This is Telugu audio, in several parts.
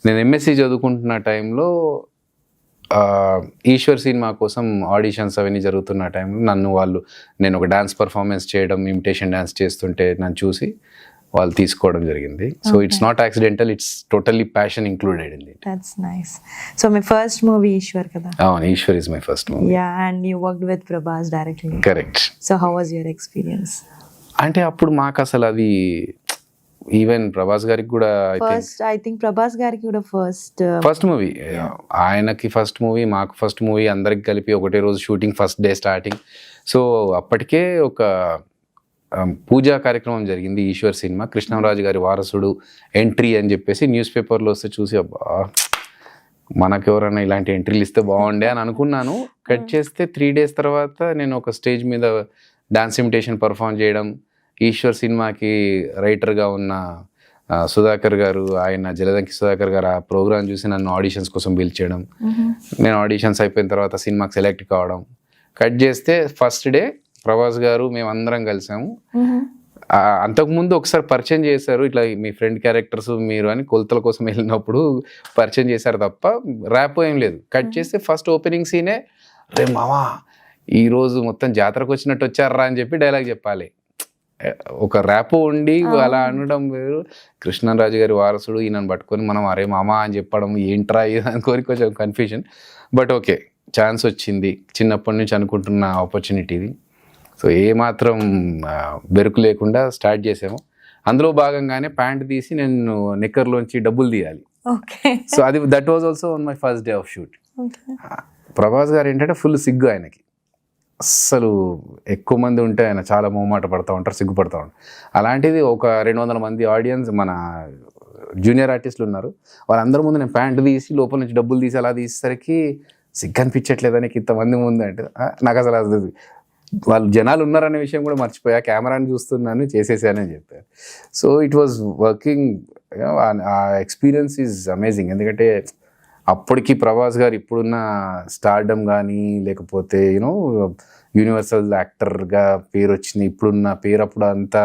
నేను ఎంఎస్సి చదువుకుంటున్న టైంలో ఈశ్వర్ సినిమా కోసం ఆడిషన్స్ అవన్నీ జరుగుతున్న టైంలో నేను ఒక డాన్స్ పర్ఫార్మెన్స్ చేయడం, ఇమిటేషన్ డాన్స్ చేస్తుంటే నన్ను చూసి వాళ్ళు తీసుకోవడం జరిగింది. So it's not accidental, it's totally passion included in it. That's nice. So my first movie Eeshwar కదా? అవును, Eeshwar is my first movie. Yeah, and you worked with Prabhas directly. Correct. So how was your experience? అంటే అప్పుడు మాకు అసలు అది ఈవెన్ ప్రభాస్ గారికి కూడా ఐ థింక్ ప్రభాస్ గారికి కూడా ఫస్ట్ మూవీ, ఆయనకి ఫస్ట్ మూవీ, మాకు ఫస్ట్ మూవీ, అందరికి కలిపి ఒకటే రోజు shooting, first day starting. So అప్పటికే ఒక పూజా కార్యక్రమం జరిగింది ఈశ్వర్ సినిమా. కృష్ణంరాజు గారి వారసుడు ఎంట్రీ అని చెప్పేసి న్యూస్ పేపర్లో వస్తే చూసి అబ్బా మనకెవరైనా ఇలాంటి ఎంట్రీలు ఇస్తే బాగుండే అని అనుకున్నాను. కట్ చేస్తే 3 days తర్వాత నేను ఒక స్టేజ్ మీద డాన్స్ ఇమిటేషన్ పర్ఫామ్ చేయడం, ఈశ్వర్ సినిమాకి రైటర్గా ఉన్న సుధాకర్ గారు, ఆయన జలదంకి సుధాకర్ గారు ఆ ప్రోగ్రామ్ చూసి నన్ను ఆడిషన్స్ కోసం పిలిచేయడం, నేను ఆడిషన్స్ అయిపోయిన తర్వాత సినిమాకి సెలెక్ట్ కావడం. కట్ చేస్తే ఫస్ట్ డే ప్రభాస్ గారు మేమందరం కలిసాము. అంతకుముందు ఒకసారి పరిచయం చేశారు, ఇట్లా మీ ఫ్రెండ్ క్యారెక్టర్స్ మీరు అని కొలతల కోసం వెళ్ళినప్పుడు పరిచయం చేశారు తప్ప ర్యాప్ ఏం లేదు. కట్ చేస్తే ఫస్ట్ ఓపెనింగ్ సీనే రే మావా ఈరోజు మొత్తం జాతరకు వచ్చినట్టు వచ్చారా అని చెప్పి డైలాగ్ చెప్పాలి. ఒక ర్యాప్ ఉండి అలా అనడం వేరు. కృష్ణరాజు గారి వారసుడు ఈయనను పట్టుకొని మనం అరే మామా అని చెప్పడం ఏంట్రా అని కోరి కొంచెం కన్ఫ్యూజన్. బట్ ఓకే, ఛాన్స్ వచ్చింది, చిన్నప్పటి నుంచి అనుకుంటున్న ఆపర్చునిటీది. సో ఏమాత్రం బెరుకు లేకుండా స్టార్ట్ చేసాము. అందులో భాగంగానే ప్యాంట్ తీసి నేను నిక్కర్లోంచి డబ్బులు తీయాలి. సో అది that was also on my first day of shoot. Prabhas గారు ఏంటంటే ఫుల్ సిగ్గు ఆయనకి, అస్సలు ఎక్కువ మంది ఉంటే ఆయన చాలా మొహమాట పడుతూ ఉంటారు, సిగ్గుపడుతూ ఉంటారు. అలాంటిది ఒక 200 మంది ఆడియన్స్, మన జూనియర్ ఆర్టిస్టులు ఉన్నారు, వాళ్ళందరి ముందు నేను ప్యాంటు తీసి లోపల నుంచి డబ్బులు తీసి అలా తీసేసరికి సిగ్గు అనిపించట్లేదని ఇంతమంది ముందు అంటే నాకు అసలు అది వాళ్ళు జనాలు ఉన్నారనే విషయం కూడా మర్చిపోయా, కెమెరాని చూస్తున్నాను చేసేసానని చెప్పారు. సో ఇట్ వాజ్ వర్కింగ్, ఆ ఎక్స్పీరియన్స్ ఈజ్ అమేజింగ్. ఎందుకంటే అప్పటికి ప్రభాస్ గారు ఇప్పుడున్న స్టార్డమ్ కానీ లేకపోతే యూనో యూనివర్సల్ యాక్టర్గా పేరు వచ్చింది, ఇప్పుడున్న పేరు అప్పుడు అంతా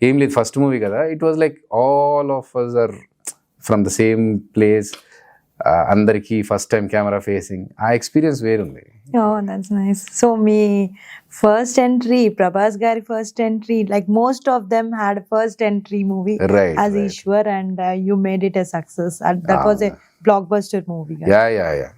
ఏం లేదు. ఫస్ట్ మూవీ కదా, it was like all of us are from the same place, అందరికీ ఫస్ట్ టైం కెమెరా ఫేసింగ్, ఆ ఎక్స్పీరియన్స్ వేరుంది. That's nice. సో మీ ఫస్ట్ ఎంట్రీ, ప్రభాస్ గారి first entry, like most of them had first entry movie as Ishwar, and you made it a success. That was a blockbuster movie. Yeah.